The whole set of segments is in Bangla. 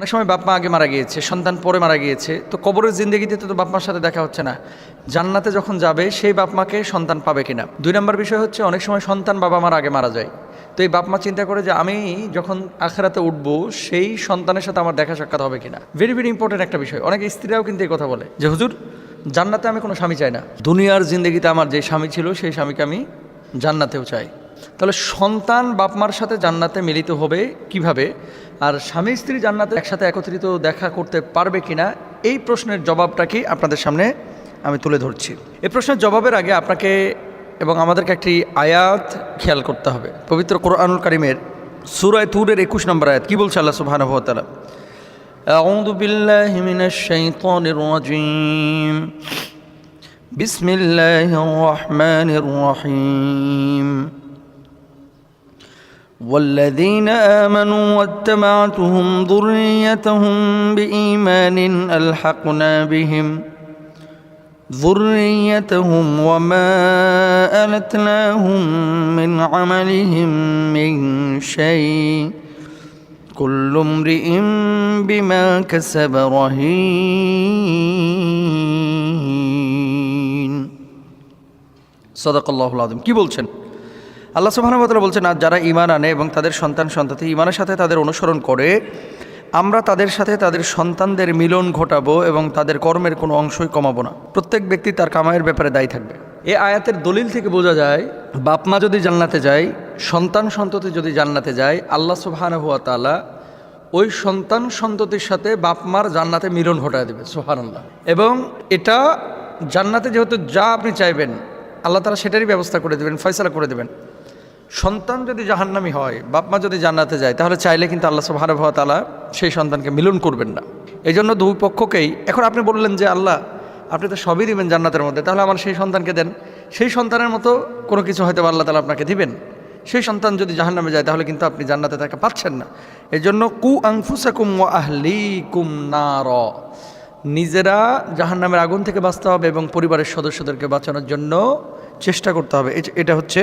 অনেক সময় বাপ মা আগে মারা গিয়েছে, সন্তান পরে মারা গিয়েছে, তো কবরের জিন্দগিতে তো বাপ মার সাথে দেখা হচ্ছে না। জান্নাতে যখন যাবে সেই বাপ মাকে সন্তান পাবে কিনা। 2 নম্বর বিষয় হচ্ছে অনেক সময় সন্তান বাবা মার আগে মারা যায়। তো এই বাপ মা চিন্তা করে যে আমি যখন আখিরাতে উঠবো সেই সন্তানের সাথে আমার দেখা সাক্ষাৎ হবে কিনা। ভেরি ভেরি ইম্পর্টেন্ট একটা বিষয়। অনেক স্ত্রীরাও কিন্তু এই কথা বলে যে হুজুর জান্নাতে আমি কোনো স্বামী চাই না, দুনিয়ার জিন্দগিতে আমার যে স্বামী ছিল সেই স্বামীকে আমি জান্নাতেও চাই। তাহলে সন্তান বাপমার সাথে জান্নাতে মিলিত হবে কিভাবে, আর স্বামী স্ত্রী জান্নাতে একসাথে একত্রিত দেখা করতে পারবে কিনা, এই প্রশ্নের জবাবটা কি আপনাদের সামনে আমি তুলে ধরছি। এই প্রশ্নের জবাবের আগে আপনাকে এবং আমাদেরকে একটি আয়াত খেয়াল করতে হবে। পবিত্র কোরআনুল কারীমের সূরা তুরের 21 নম্বর আয়াত কি বলছে আল্লাহ সুবহানাহু ওয়া তাআলা? আউযু বিল্লাহি মিনাশ শাইতানির রাজীম। বিসমিল্লাহির রহমানির রহিম। والذين آمنوا واتبعتهم ذريتهم بإيمان ألحقنا بهم ذريتهم وما ألتناهم من عملهم من شيء كل امرئ بما كسب رهين صدق الله العظيم। কি বলছেন আল্লাহ সুবহানাহু ওয়া তাআলা বলছেন, আর যারা ঈমান আনে এবং তাদের সন্তান সন্ততি ঈমানের সাথে তাদের অনুসরণ করে, আমরা তাদের সাথে তাদের সন্তানদের মিলন ঘটাবো এবং তাদের কর্মের কোনো অংশই কমাবো না। প্রত্যেক ব্যক্তি তার কামাইয়ের ব্যাপারে দায়ী থাকবে। এই আয়াতের দলিল থেকে বোঝা যায় বাপ মা যদি জান্নাতে যায়, সন্তান সন্ততি যদি জান্নাতে যায়, আল্লাহ সুবহানাহু ওয়া তাআলা ওই সন্তান সন্ততির সাথে বাপ মার জান্নাতে মিলন ঘটায় দেবে। সুবহানাল্লাহ। এবং এটা জান্নাতে যেহেতু যা আপনি চাইবেন আল্লাহ তাআলা সেটারই ব্যবস্থা করে দেবেন, ফয়সালা করে দেবেন। সন্তান যদি জাহান্নামী হয়, বাপ মা যদি জান্নাতে যায়, তাহলে চাইলে কিন্তু আল্লাহ সুবহানাহু ওয়া তাআলা সেই সন্তানকে মিলন করবেন না। এই জন্য দুই পক্ষকেই, এখন আপনি বললেন যে আল্লাহ আপনি তো সবই দিবেন জান্নাতের মধ্যে, তাহলে আমার সেই সন্তানকে দেন। সেই সন্তানের মতো কোনো কিছু হয়তো আল্লাহ তাআলা আপনাকে দিবেন। সেই সন্তান যদি জাহান্নামে যায় তাহলে কিন্তু আপনি জান্নাতে তাকে পাচ্ছেন না। এই জন্য কু আনফুসাকুম ওয়া আহলিকুম নার, নিজেরা জাহান্নামের আগুন থেকে বাঁচতে হবে এবং পরিবারের সদস্যদেরকে বাঁচানোর জন্য চেষ্টা করতে হবে। এটা হচ্ছে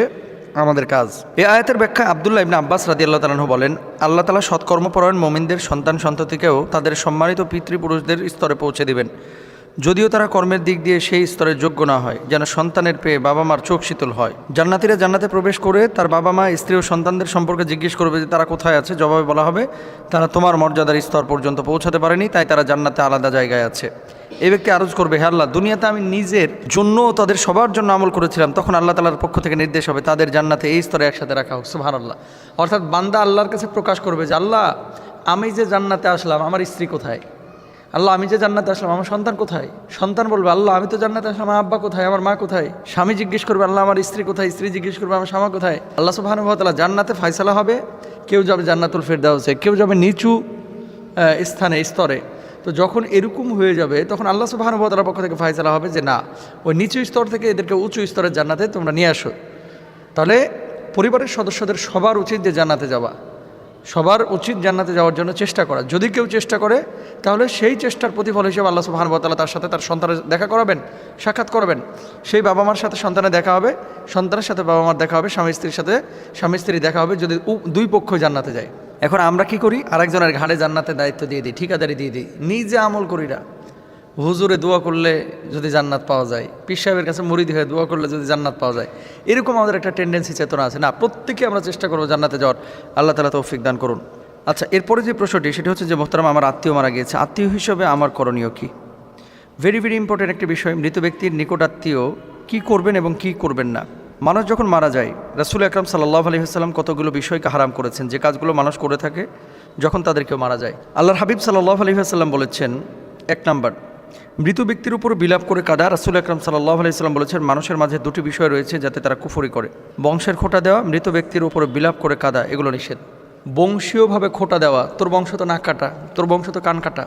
আমাদের কাজ। এই আয়াতের ব্যাখ্যা আব্দুল্লাহ ইবনে আব্বাস রাদিয়াল্লাহু তাআলা আনহু বলেন, আল্লাহ তাআলা সৎকর্মপরায়ণ মুমিনদের সন্তান সন্ততিকেও তাদের সম্মানিত পিতৃপুরুষদের স্তরে পৌঁছে দিবেন, যদিও তারা কর্মের দিক দিয়ে সেই স্তরের যোগ্য না হয়, যেন সন্তানের পেয়ে বাবা মার চোখ শীতল হয়। জান্নাতীরা জান্নাতে প্রবেশ করে তার বাবা মা, স্ত্রী ও সন্তানদের সম্পর্কে জিজ্ঞেস করবে যে তারা কোথায় আছে। জবাবে বলা হবে তারা তোমার মর্যাদার স্তর পর্যন্ত পৌঁছাতে পারেনি, তাই তারা জান্নাতে আলাদা জায়গায় আছে। এই ব্যক্তি আরজ করবে, হে আল্লাহ, দুনিয়াতে আমি নিজের জন্য তাদের সবার জন্য আমল করেছিলাম। তখন আল্লাহ তাআলার পক্ষ থেকে নির্দেশ হবে তাদের জান্নাতে এই স্তরে একসাথে রাখা হোক। সুবহানাল্লাহ। অর্থাৎ বান্দা আল্লাহর কাছে প্রকাশ করবে যে আল্লাহ আমি যে জান্নাতে আসলাম আমার স্ত্রী কোথায়, আল্লাহ আমি যে জান্নাতে আসলাম আমার সন্তান কোথায়। সন্তান বলবে আল্লাহ আমি তো জান্নাতে আসলাম, আমার আব্বা কোথায়, আমার মা কোথায়। স্বামী জিজ্ঞেস করবে আল্লাহ আমার স্ত্রী কোথায়, স্ত্রী জিজ্ঞেস করবে আমার স্বামী কোথায়। আল্লাহ সুবহানাহু ওয়া তাআলা জান্নাতে ফয়সালা হবে, কেউ যাবে জান্নাতুল ফিরদাউসে, কেউ যাবে নিচু স্থানে স্তরে। তো যখন এরকম হয়ে যাবে তখন আল্লাহ সুবহানাহু ওয়া তাআলার পক্ষ থেকে ফয়সালা হবে যে না, ওই নিচু স্তর থেকে এদেরকে উঁচু স্তরের জান্নাতে তোমরা নিয়ে আসো। তাহলে পরিবারের সদস্যদের সবার উচিত যে জান্নাতে যাওয়া, সবার উচিত জান্নাতে যাওয়ার জন্য চেষ্টা করা। যদি কেউ চেষ্টা করে তাহলে সেই চেষ্টার প্রতিফল হিসেবে আল্লাহ সুবহানাহু ওয়া তাআলা তার সাথে তার সন্তানের দেখা করাবেন, সাক্ষাৎ করাবেন। সেই বাবা মার সাথে সন্তানের দেখা হবে, সন্তানের সাথে বাবা মার দেখা হবে, স্বামী স্ত্রীর সাথে স্বামী স্ত্রী দেখা হবে, যদি দুই পক্ষ জান্নাতে যায়। এখন আমরা কি করি, আরেকজনের ঘাড়ে জান্নাতের দায়িত্ব দিয়ে দিই, ঠিকাদারি দিয়ে দিই, নিজে আমল করি না। হুজুরে দোয়া করলে যদি জান্নাত পাওয়া যায়, পীর সাহেবের কাছে মুরিদ হয়ে দোয়া করলে যদি জান্নাত পাওয়া যায়, এরকম আমাদের একটা টেন্ডেন্সি, চেতনা আছে। না, প্রত্যেকে আমরা চেষ্টা করবো জান্নাতে যাওয়ার। আল্লাহ তাআলা তৌফিক দান করুন। আচ্ছা, এরপরে যে প্রশ্নটি সেটি হচ্ছে যে মোহতারাম, আমার আত্মীয় মারা গিয়েছে, আত্মীয় হিসেবে আমার করণীয় কি? ভেরি ভেরি ইম্পর্টেন্ট একটি বিষয়। মৃত ব্যক্তির নিকট আত্মীয় কী করবেন এবং কী করবেন না। মানুষ যখন মারা যায়, রাসূল আকরাম সাল্লাল্লাহু আলাইহি ওয়াসাল্লাম কতগুলো বিষয়কে হারাম করেছেন, যে কাজগুলো মানুষ করে থাকে যখন তাদের কেউ মারা যায়। আল্লাহর হাবিব সাল্লাল্লাহু আলাইহি ওয়াসাল্লাম বলেছেন, 1 নাম্বার, মৃত ব্যক্তির উপর বিলাপ করে কাঁদা। রাসূল আকরাম সাল্লাল্লাহু আলাইহি ওয়াসাল্লাম বলেছেন, মানুষের মাঝে দুটি বিষয় রয়েছে যাতে তারা কুফরি করে। বংশের খোঁটা দেওয়া, মৃত ব্যক্তির উপর বিলাপ করে কাঁদা, এগুলো নিষেধ। বংশীয়ভাবে খোঁটা দেওয়া, তোর বংশ তো নাক কাটা, তোর বংশ তো কান কাটা,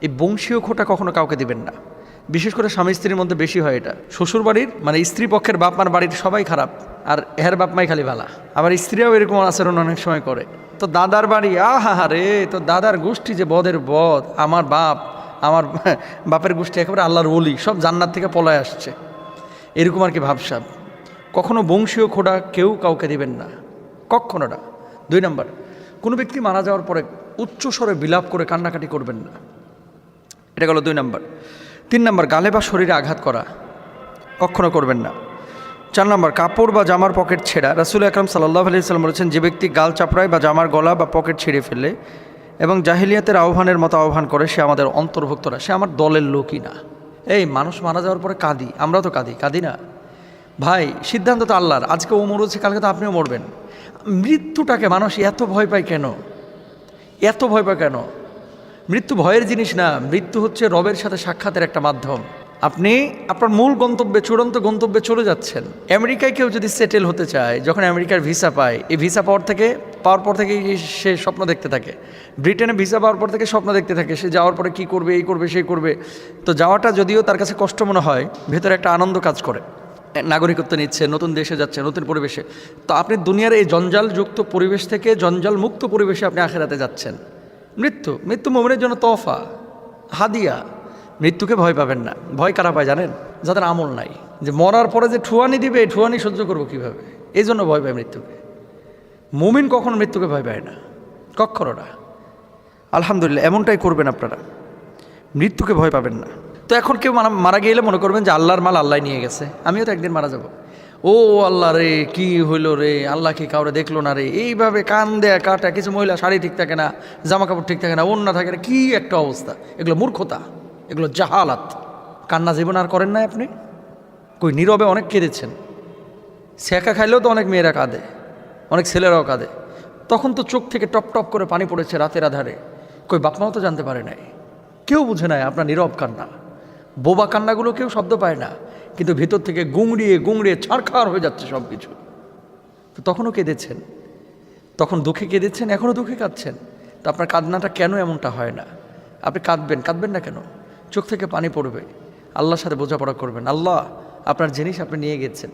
এই বংশীয় খোঁটা কখনো কাউকে দিবেন না। বিশেষ করে স্বামী স্ত্রীর মধ্যে বেশি হয় এটা। শ্বশুর বাড়ির মানে স্ত্রী পক্ষের বাপ মার বাড়ির সবাই খারাপ, আর এর বাপ মাই খালি ভালা। আবার স্ত্রীরাও এরকম আচরণ অনেক সময় করে। তো দাদার বাড়ি, আহা রে, তো দাদার গোষ্ঠী যে বদের বদ, আমার বাপের গোষ্ঠী একেবারে আল্লাহর ওলি, সব জান্নাত থেকে পলায় আসছে, এরকম আর কি ভাবসাব। কখনো বংশীয় খোঁটা কেউ কাউকে দিবেন না, কখনো না। 2 নাম্বার, কোনো ব্যক্তি মারা যাওয়ার পরে উচ্চ স্বরে বিলাপ করে কান্নাকাটি করবেন না। এটা গেল 2 নম্বর। 3 নম্বর, গালে বা শরীরে আঘাত করা কখনো করবেন না। 4 নম্বর, কাপড় বা জামার পকেট ছেঁড়া। রাসূল আকরাম সাল্লাল্লাহু আলাইহি ওয়াসাল্লাম বলেছেন, যে ব্যক্তি গাল চাপড়ায় বা জামার গলা বা পকেট ছিঁড়ে ফেলে এবং জাহিলিয়াতের আহ্বানের মতো আহ্বান করে, সে আমাদের অন্তর্ভুক্ত না, সে আমার দলের লোকই না। এই মানুষ মারা যাওয়ার পরে কাঁদি, আমরা তো কাঁদি না ভাই, সিদ্ধান্ত তো আল্লাহর। আজকে ও মরেছে, কালকে তো আপনিও মরবেন। মৃত্যুটাকে মানুষ এত ভয় পায় কেন? এত ভয় পায় কেন? মৃত্যু ভয়ের জিনিস না, মৃত্যু হচ্ছে রবের সাথে সাক্ষাতের একটা মাধ্যম। আপনি আপনার মূল গন্তব্যে, চূড়ান্ত গন্তব্যে চলে যাচ্ছেন। আমেরিকায় কেউ যদি সেটেল হতে চায়, যখন আমেরিকার ভিসা পায়, এই ভিসা পাওয়ার পর থেকে সে স্বপ্ন দেখতে থাকে। ব্রিটেনে ভিসা পাওয়ার পর থেকে স্বপ্ন দেখতে থাকে, সে যাওয়ার পরে কী করবে, এই করবে, সেই করবে। তো যাওয়াটা যদিও তার কাছে কষ্ট মনে হয়, ভেতরে একটা আনন্দ কাজ করে। নাগরিকত্ব নিচ্ছে, নতুন দেশে যাচ্ছে, নতুন পরিবেশে। তো আপনি দুনিয়ার এই জঞ্জালযুক্ত পরিবেশ থেকে জঞ্জাল মুক্ত পরিবেশে আপনি আখিরাতে যাচ্ছেন। মৃত্যু মুমিনের জন্য তোহফা, হাদিয়া। মৃত্যুকে ভয় পাবেন না। ভয় কারা পায় জানেন? যাদের আমল নাই, যে মরার পরে যে ঠুয়ানি দিবে, এই ঠুয়ানি সহ্য করবো কীভাবে, এই জন্য ভয় পায় মৃত্যুকে। মুমিন কখনো মৃত্যুকে ভয় পায় না, কখনো না। আলহামদুলিল্লাহ, এমনটাই করবেন আপনারা, মৃত্যুকে ভয় পাবেন না। তো এখন কেউ মারা গেলে মনে করবেন যে আল্লাহর মাল আল্লাহ নিয়ে গেছে, আমিও তো একদিন মারা যাব। ও আল্লাহ রে, কি হইল রে, আল্লাহ কি কাউরে দেখলো না রে, এইভাবে কান দেয়া কাটা। কিছু মহিলা শাড়ি ঠিক থাকে না, জামা কাপড় ঠিক থাকে না, ওড়না থাকে না, কি একটা অবস্থা। এগুলো মূর্খতা, এগুলো জাহালাত। কান্না জীবন আর করেন না আপনি? কই নীরবে অনেক কেঁদেছেন। ছেঁকা খাইলেও তো অনেক মেয়েরা কাঁদে, অনেক ছেলেরাও কাঁদে। তখন তো চোখ থেকে টপ টপ করে পানি পড়েছে রাতের আধারে, কই বাপমাও তো জানতে পারে নাই, কেউ বুঝে নাই আপনার নীরব কান্না। বোবা কান্নাগুলো কেউ শব্দ পায় না, কিন্তু ভিতর থেকে গুংড়িয়ে ছাড়খাড় হয়ে যাচ্ছে সব কিছু। তো তখনও কেঁদেছেন, তখন দুঃখে কেঁদেছেন, এখনও দুঃখে কাঁদছেন। তো আপনার কান্নাটা কেন এমনটা হয় না? আপনি কাঁদবেন না কেন? চোখ থেকে পানি পড়বে, আল্লাহর সাথে বোঝাপড়া করবেন। আল্লাহ আপনার জিনিস আপনি নিয়ে গেছেন,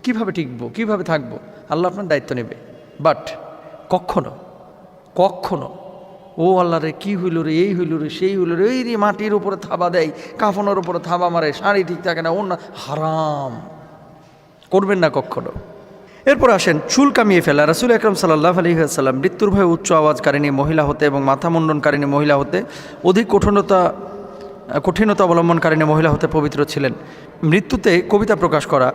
কিভাবে টিকবো, কিভাবে থাকবো, আল্লাহ আপনার দায়িত্ব নেবে। বাট কখনো ও আল্লাহ রে, কী হইল রে, এই হইল রে, সেই হইল রে, এই রে, মাটির উপরে থাবা দেয়, কাফনের উপরে থাবা মারে, শাড়ি ঠিক থাকে না, ওর না, হারাম করবেন না কখনো। এরপর আসেন চুল কামিয়ে ফেলা। রাসূল আকরাম সাল্লাল্লাহু আলাইহি ওয়াসাল্লাম মৃত্যুর ভয়ে উচ্চ আওয়াজকারিণী মহিলা হতে এবং মাথা মুন্ডনকারিণী মহিলা হতে, অধিক কঠিনতা অবলম্বনকারিণী মহিলা হতে পবিত্র ছিলেন। মৃত্যুতে কবিতা প্রকাশ করা,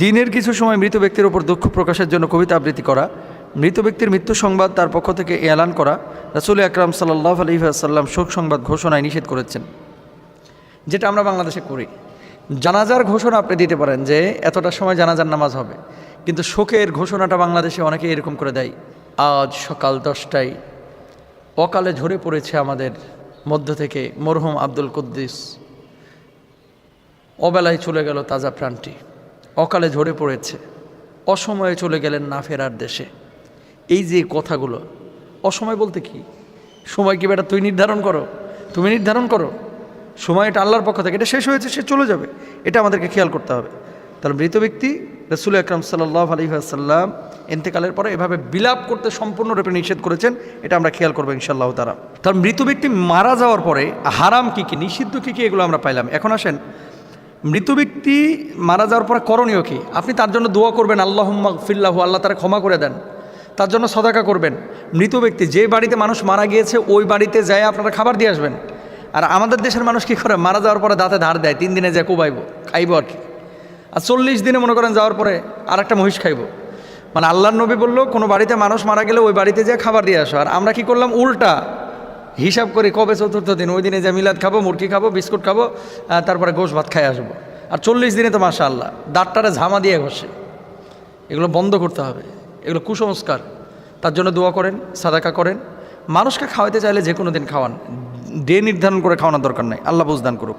দিনের কিছু সময় মৃত ব্যক্তির উপর দুঃখ প্রকাশের জন্য কবিতা আবৃত্তি করা, মৃত ব্যক্তির মৃত্যু সংবাদ তার পক্ষ থেকে এলান করা, রাসূল আকরাম সাল্লাল্লাহু আলাইহি ওয়াসাল্লাম শোক সংবাদ ঘোষণায় নিষেধ করেছেন, যেটা আমরা বাংলাদেশে করি। জানাজার ঘোষণা আপনি দিতে পারেন যে এতটা সময় জানাজার নামাজ হবে, কিন্তু শোকের ঘোষণাটা বাংলাদেশে অনেকে এরকম করে দেয়। আজ সকাল 10টায় অকালে ঝরে পড়েছে আমাদের মধ্য থেকে মরহুম আব্দুল কুদ্দুস। অবেলায় চলে গেল তাজা প্রাণটি, অকালে ঝরে পড়েছে, অসময়ে চলে গেলেন না ফেরার দেশে। এই যে কথাগুলো, অসময় বলতে কি? সময় কি বেটা তুমি নির্ধারণ করো? সময় এটা আল্লাহর পক্ষ থেকে, এটা শেষ হয়েছে, সে চলে যাবে, এটা আমাদেরকে খেয়াল করতে হবে। তাহলে মৃত ব্যক্তি রাসূল আকরাম সাল্লাল্লাহু আলাইহি ওয়াসাল্লাম ইন্তেকালের পরে এভাবে বিলাপ করতে সম্পূর্ণরূপে নিষেধ করেছেন, এটা আমরা খেয়াল করবো ইনশাআল্লাহ তাআলা। তাহলে মৃত ব্যক্তি মারা যাওয়ার পরে হারাম কী কী, নিষিদ্ধ কী কী, এগুলো আমরা পাইলাম। এখন আসেন মৃত ব্যক্তি মারা যাওয়ার পরে করণীয় কী? আপনি তার জন্য দোয়া করবেন, আল্লাহুম্মা গফিরলাহু, আল্লাহ তারা ক্ষমা করে দেন, তার জন্য সদাকা করবেন। মৃত ব্যক্তি যে বাড়িতে মানুষ মারা গিয়েছে ওই বাড়িতে যায় আপনারা খাবার দিয়ে আসবেন। আর আমাদের দেশের মানুষ কী করে, মারা যাওয়ার পরে দাঁতে ধার দেয়, 3 দিনে যায় কোবাইব, খাইব আর কি। আর 40 দিনে মনে করেন যাওয়ার পরে আর একটা মহিষ খাইব। মানে আল্লাহর নবী বললো কোনো বাড়িতে মানুষ মারা গেলে ওই বাড়িতে যেয়ে খাবার দিয়ে আসো। আর আমরা কি করলাম, উল্টা হিসাব করি, কবে 4th দিন, ওই দিনে যে মিলাদ খাবো, মুরগি খাবো, বিস্কুট খাবো, তারপরে গোশ ভাত খাই আসবো। আর 40 দিনে তো মাশাআল্লাহ দাঁতটারে ঝামা দিয়ে ঘষে। এগুলো বন্ধ করতে হবে, এগুলো কুসংস্কার। তার জন্য দোয়া করেন, সাদাকা করেন। মানুষকে খাওয়াতে চাইলে যে কোনো দিন খাওয়ান, ডে নির্ধারণ করে খাওয়ানোর দরকার নাই। আল্লাহ বুঝদান করুক।